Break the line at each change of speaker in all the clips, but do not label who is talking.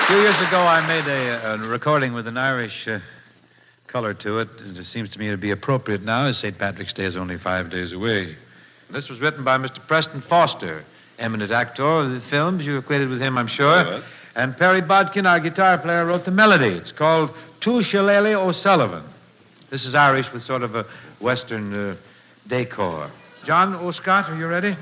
few years ago, I made a recording with an Irish color to it. It seems to me to be appropriate now, as St. Patrick's Day is only 5 days away. This was written by Mr. Preston Foster, eminent actor of the films. You're acquainted with him, I'm sure.
Yes.
And Perry Bodkin, our guitar player, wrote the melody. It's called To Shillelagh O'Sullivan. This is Irish with sort of a Western decor. John Scott, are you ready?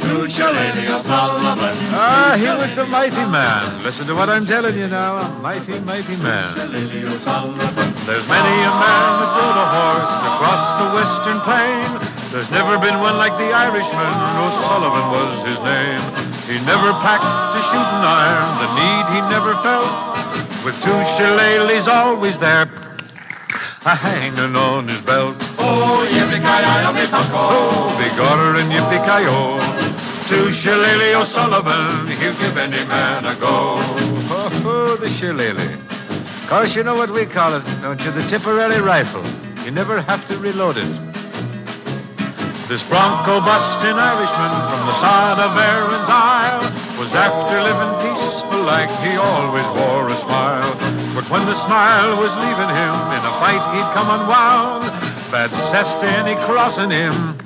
To Shillelagh O'Sullivan.
Ah, he was a mighty man. Listen to what I'm telling you now. A mighty, mighty man.
Shillelagh O'Sullivan.
There's many a man that rode a horse across the western plain. There's never been one like the Irishman. O'Sullivan was his name. He never packed a shooting iron. The need he never felt. With 2 shillelaghs always there, hanging on his belt.
Oh, yippee-ki-yi, me bucko.
Oh, begorra and yippee-ki-yo. To Shillelagh O'Sullivan, he'll give any man a go. Oh, the shillelagh. Of course, you know what we call it, don't you? The Tipperary rifle. You never have to reload it. This bronco-busting Irishman from the side of Erin's Isle was after living peaceful like he always wore a smile. But when the smile was leaving him, in a fight he'd come unwound. Bad cess to any crossing him,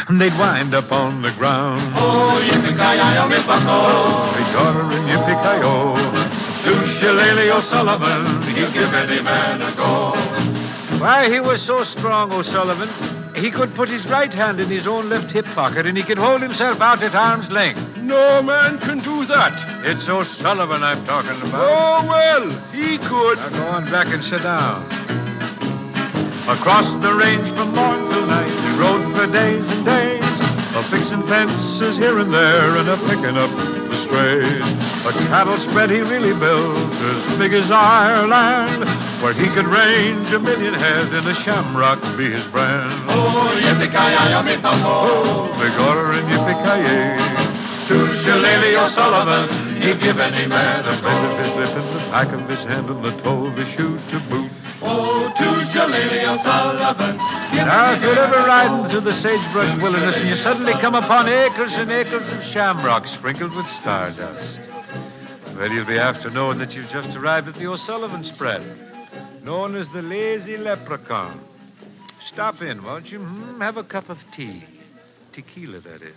and they'd wind up on the ground.
Oh, yippee-ki-yi, me bucko.
Begorra and yippee-ki-yo.
To Shillelagh O'Sullivan, he'll give any man a go.
Why, he was so strong, O'Sullivan, he could put his right hand in his own left hip pocket, and he could hold himself out at arm's length.
No man can do that.
It's O'Sullivan I'm talking about.
Oh, well, he could.
Now go on back and sit down. Across the range from morn till night, he rode for days and days, a-fixing fences here and there, and a-picking up the strays. A cattle spread he really built, as big as Ireland, where he could range 1,000,000 head, and a shamrock be his brand.
Oh, yippee-ki-yi, me bucko.
Oh, begorra and yippee-ki-yay.
To Shillelagh O'Sullivan, he'll give any man a
The bend of
go.
his lip and the back of his hand and the toe of his shoe to boot.
Oh, to Shillelagh O'Sullivan.
Now, if you're ever riding through the sagebrush wilderness and you suddenly come upon acres and acres of shamrock sprinkled with stardust, well, you'll be after knowing that you've just arrived at the O'Sullivan spread, known as the Lazy Leprechaun. Stop in, won't you? Have a cup of tea. Tequila, that is.